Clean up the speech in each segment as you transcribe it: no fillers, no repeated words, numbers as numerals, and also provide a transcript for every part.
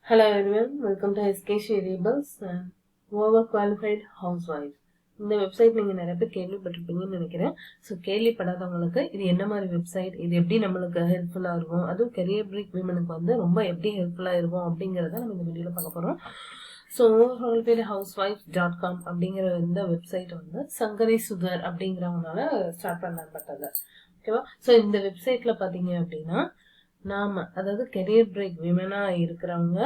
Hello everyone, welcome to SK Variables and overqualified housewives. இந்த website நீங்கள் நிறைய பேர் கேள்விப்பட்டிருப்பீங்கன்னு நினைக்கிறேன். ஸோ கேள்விப்படாதவங்களுக்கு இது என்ன மாதிரி வெப்சைட், இது எப்படி நம்மளுக்கு ஹெல்ப்ஃபுல்லாக இருக்கும், அதுவும் கெரியர் பிரேக் விமனுக்கு வந்து ரொம்ப எப்படி ஹெல்ப்ஃபுல்லாக இருக்கும் அப்படிங்கிறத நம்ம இந்த வீடியோவில் பார்க்க போகிறோம். ஸோ overqualifiedhousewives.com அப்படிங்கிற இந்த வெப்சைட் வந்து சங்கரி சுதர் அப்படிங்கிறவங்களால ஸ்டார்ட் பண்ணப்பட்டது. ஓகேவா? ஸோ இந்த வெப்சைட்டில் பார்த்தீங்க அப்படின்னா அதாவது கெரியர் பிரேக் விமனா இருக்கிறவங்க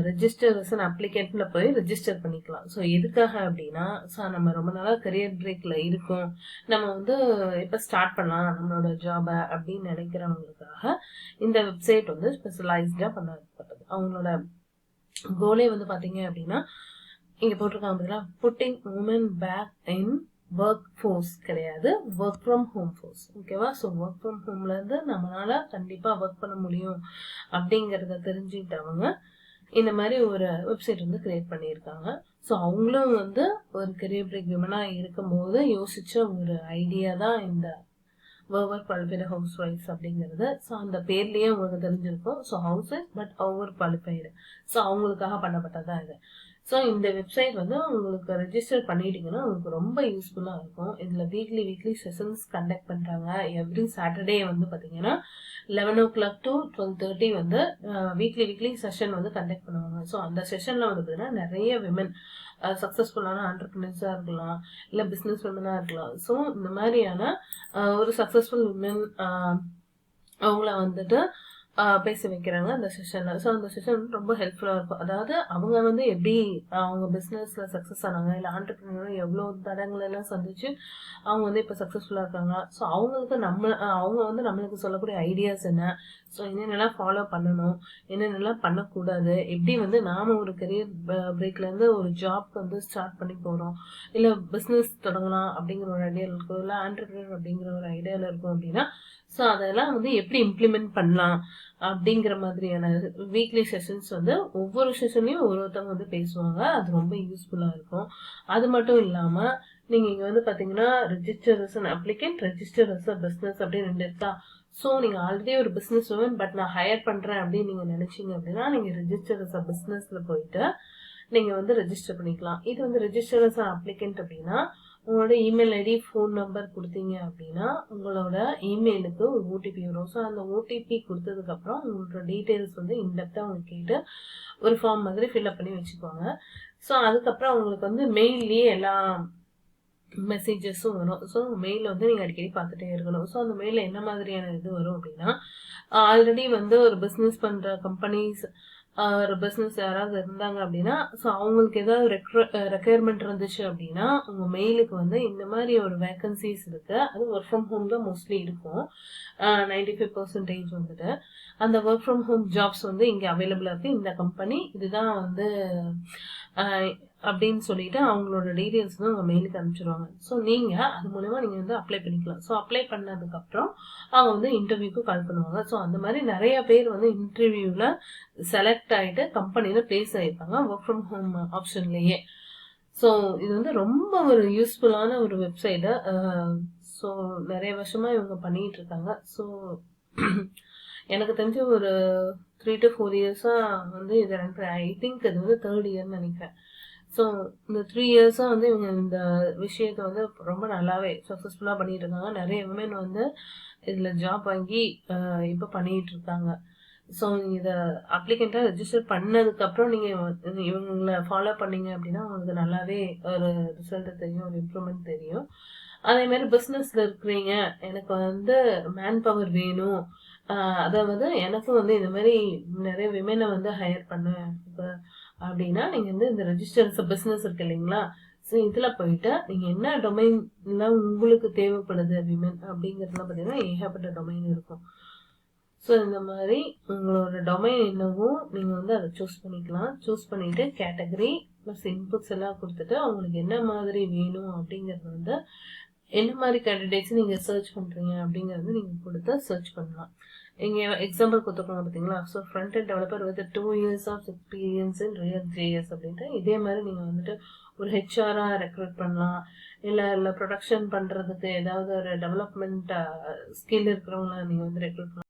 ரெஜிஸ்டர்ஸ் அப்ளிகேட்ல போய் ரெஜிஸ்டர் பண்ணிக்கலாம். ஸோ எதுக்காக அப்படின்னா, ஸோ நம்ம ரொம்ப நாளாக கெரியர் பிரேக்ல இருக்கோம், நம்ம வந்து இப்போ ஸ்டார்ட் பண்ணலாம் நம்மளோட ஜாபை அப்படின்னு நினைக்கிறவங்களுக்காக இந்த வெப்சைட் வந்து ஸ்பெஷலைஸ்டா பண்ணப்பட்டது. அவங்களோட கோலே வந்து பாத்தீங்க அப்படின்னா, இங்க போட்டிருக்காங்க பார்த்தீங்களா, putting women back in workforce கிடையாது, ஒர்க் ஃப்ரம் ஹோம் ஃபோர்ஸ். ஓகேவா? ஸோ ஒர்க் ஃப்ரம் ஹோம்ல இருந்து நம்மளால கண்டிப்பா ஒர்க் பண்ண முடியும் அப்படிங்கிறத தெரிஞ்சுக்கிட்டவங்க இந்த மாதிரி ஒரு வெப்சைட் வந்து கிரியேட் பண்ணியிருக்காங்க. ஸோ அவங்களும் வந்து ஒரு கெரியர் பிரேக் விமனா இருக்கும்போது யோசிச்ச ஒரு ஐடியா தான் இந்த ஓவர் குவாலிஃபைடு ஹவுஸ் ஒய்ஃப்ஸ் அப்படிங்கிறது. ஸோ அந்த பேர்லயே உங்களுக்கு தெரிஞ்சிருக்கும். So how's wife but over qualified. So அவங்களுக்காக பண்ணப்பட்டதான் இது. ஸோ இந்த வெப்சைட் வந்து உங்களுக்கு ரெஜிஸ்டர் பண்ணிட்டீங்கன்னா உங்களுக்கு ரொம்ப யூஸ்ஃபுல்லாக இருக்கும். இதில் வீக்லி செஷன்ஸ் கண்டக்ட் பண்ணுறாங்க. எவ்ரி சாட்டர்டே வந்து பார்த்தீங்கன்னா 11 o'clock to 12:30 வந்து வீக்லி செஷன் வந்து கண்டக்ட் பண்ணுவாங்க. ஸோ அந்த செஷனில் வந்து பார்த்தீங்கன்னா நிறைய விமன் சக்ஸஸ்ஃபுல்லான ஆண்டர்பிரினர்ஸாக இருக்கலாம், இல்லை பிஸ்னஸ் விமனாக இருக்கலாம். ஸோ இந்த மாதிரியான ஒரு சக்ஸஸ்ஃபுல் விமன் அவங்கள வந்துட்டு பேச வைக்கிறாங்க அந்த செஷன்ல. ஸோ அந்த செஷன் ரொம்ப ஹெல்ப்ஃபுல்லாக இருக்கும். அதாவது அவங்க வந்து எப்படி அவங்க பிஸ்னஸ்ல சக்ஸஸ் ஆனாங்க, இல்லை ஆண்டர்பிரினர் எவ்வளோ தடங்களை எல்லாம் சந்திச்சு அவங்க வந்து இப்போ சக்ஸஸ்ஃபுல்லாக இருக்காங்க. ஸோ அவங்களுக்கு அவங்க வந்து நம்மளுக்கு சொல்லக்கூடிய ஐடியாஸ் என்ன, ஸோ என்னென்னலாம் ஃபாலோ பண்ணணும், என்னென்னலாம் பண்ணக்கூடாது, எப்படி வந்து நாம ஒரு கெரியர் பிரேக்லேருந்து ஒரு ஜாப்க்கு வந்து ஸ்டார்ட் பண்ணி போகிறோம், இல்லை பிஸ்னஸ் தொடங்கலாம் அப்படிங்கிற ஒரு ஐடியாவில் இருக்கும், இல்லை ஆண்டர்பிரினர் அப்படிங்கிற ஒரு ஐடியாவில் இருக்கும் அப்படின்னா, ஸோ அதெல்லாம் வந்து எப்படி இம்ப்ளிமெண்ட் பண்ணலாம் அப்படிங்கிற மாதிரியான வீக்லி செஷன்ஸ் வந்து ஒவ்வொரு செஷன்லையும் ஒருத்தவங்க வந்து பேசுவாங்க. அது ரொம்ப யூஸ்ஃபுல்லாக இருக்கும். அது மட்டும் இல்லாமல் நீங்கள் இங்கே வந்து பார்த்தீங்கன்னா register as an applicant, register as a business அப்படின்னு 2 இருக்கா. ஸோ நீங்கள் ஆல்ரெடி ஒரு பிஸ்னஸ் உமன் பட் நான் ஹையர் பண்ணுறேன் அப்படின்னு நீங்கள் நினச்சிங்க அப்படின்னா நீங்கள் ரெஜிஸ்டர் அஸ் அ பிஸ்னஸில் போயிட்டு நீங்கள் வந்து ரெஜிஸ்டர் பண்ணிக்கலாம். இது வந்து ரெஜிஸ்டர் அஸ் அ அப்ளிகன்ட் அப்படின்னா உங்களோட இமெயில் ஐடி, ஃபோன் நம்பர் கொடுத்தீங்க அப்படின்னா உங்களோட இமெயிலுக்கு ஒரு ஓடிபி வரும். ஸோ அந்த ஓடிபி கொடுத்ததுக்கப்புறம் உங்களோட டீட்டெயில்ஸ் வந்து இன்டெப்த்தாக அவங்க கேட்டு ஒரு ஃபார்ம் மாதிரி ஃபில்அப் பண்ணி வச்சுக்குவாங்க. ஸோ அதுக்கப்புறம் அவங்களுக்கு வந்து மெயில்லேயே எல்லா மெசேஜஸும் வரும். ஸோ மெயிலில் வந்து நீங்கள் அடிக்கடி பார்த்துட்டே இருக்கணும். ஸோ அந்த மெயிலில் என்ன மாதிரியான இது வரும் அப்படின்னா, ஆல்ரெடி வந்து ஒரு பிஸ்னஸ் பண்ணுற கம்பெனிஸ், ஒரு பிஸ்னஸ் யாராவது இருந்தாங்க அப்படின்னா, ஸோ அவங்களுக்கு ஏதாவது ரெக்யர்மெண்ட் இருந்துச்சு அப்படின்னா உங்கள் மெயிலுக்கு வந்து இந்த மாதிரி ஒரு வேக்கன்சிஸ் இருக்கு, அது ஒர்க் ஃப்ரம் ஹோம் தான் மோஸ்ட்லி இருக்கும். 95% வந்துட்டு அந்த ஒர்க் ஃப்ரம் ஹோம் ஜாப்ஸ் வந்து இங்கே அவைலபிளாக இருக்கு, இந்த கம்பெனி இதுதான் வந்து அப்படின்னு சொல்லிட்டு அவங்களோட டீட்டெயில்ஸ் வந்து உங்கள் மெயிலுக்கு அனுப்பிச்சிருவாங்க. ஸோ நீங்கள் அது மூலமா நீங்கள் வந்து அப்ளை பண்ணிக்கலாம். ஸோ அப்ளை பண்ணதுக்கப்புறம் அவங்க வந்து இன்டர்வியூக்கு கால் பண்ணுவாங்க. ஸோ அந்த மாதிரி நிறைய பேர் வந்து இன்டர்வியூவில் செலக்ட் ஆகிட்டு கம்பெனியில் பிளேஸ் ஆகிருப்பாங்க ஒர்க் ஃப்ரம் ஹோம் ஆப்ஷன்லேயே. ஸோ இது வந்து ரொம்ப ஒரு யூஸ்ஃபுல்லான ஒரு வெப்சைட்டு. ஸோ நிறைய வருஷமாக இவங்க பண்ணிகிட்டு இருக்காங்க. ஸோ எனக்கு தெரிஞ்ச ஒரு 3 to 4 இயர்ஸாக வந்து இது ஐ திங்க் இது வந்து 3rd இயர்னு நினைக்கிறேன். ஸோ இந்த 3 இயர்ஸாக வந்து இவங்க இந்த விஷயத்தை வந்து ரொம்ப நல்லாவே சக்ஸஸ்ஃபுல்லாக பண்ணிட்டு இருக்காங்க. நிறைய விமன் வந்து இதில் ஜாப் வாங்கி இப்போ பண்ணிட்டு இருக்காங்க. ஸோ இதை அப்ளிகண்ட்டாக ரெஜிஸ்டர் பண்ணதுக்கப்புறம் நீங்கள் இவங்களை ஃபாலோ பண்ணீங்க அப்படின்னா உங்களுக்கு நல்லாவே ஒரு ரிசல்ட் தெரியும், ஒரு இம்ப்ரூவ்மெண்ட் தெரியும். அதேமாதிரி பிஸ்னஸில் இருக்கிறீங்க, எனக்கு வந்து மேன் பவர் வேணும், அதாவது எனக்கும் வந்து இந்த மாதிரி நிறைய விமனை வந்து ஹையர் பண்ணேன் இப்போ அப்படின்னா நீங்கள் வந்து இந்த ரெஜிஸ்டர்ஸ் பிஸ்னஸ் இருக்கு இல்லைங்களா. ஸோ இதில் போயிட்டு நீங்கள் என்ன டொமைன்ல உங்களுக்கு தேவைப்படுது விமன் அப்படிங்கிறதுலாம் பார்த்தீங்கன்னா ஏகப்பட்ட டொமைன் இருக்கும். ஸோ இந்த மாதிரி உங்களோட டொமைன் என்னவோ நீங்கள் வந்து அதை சூஸ் பண்ணிக்கலாம். சூஸ் பண்ணிவிட்டு கேட்டகரி ப்ளஸ் இன்புட்ஸ் எல்லாம் கொடுத்துட்டு அவங்களுக்கு என்ன மாதிரி வேணும் அப்படிங்கிறது வந்து என்ன மாதிரி கேண்டிடேட்ஸ் நீங்கள் சர்ச் பண்ணுறீங்க அப்படிங்கிறது நீங்கள் கொடுத்து சர்ச் பண்ணலாம். இங்கே எக்ஸாம்பிள் கொடுத்துருக்காங்க பார்த்தீங்களா. So front end developer with 2 years of experience in React.js அப்படின்ட்டு இதே மாதிரி நீங்கள் வந்துட்டு ஒரு ஹெச்ஆராக ரெக்ரூட் பண்ணலாம், இல்லை ப்ரொடக்ஷன் பண்ணுறதுக்கு ஏதாவது ஒரு டெவலப்மெண்ட் ஸ்கில் இருக்கிறவங்கள நீங்கள் வந்து ரெக்ரூட் பண்ணலாம்.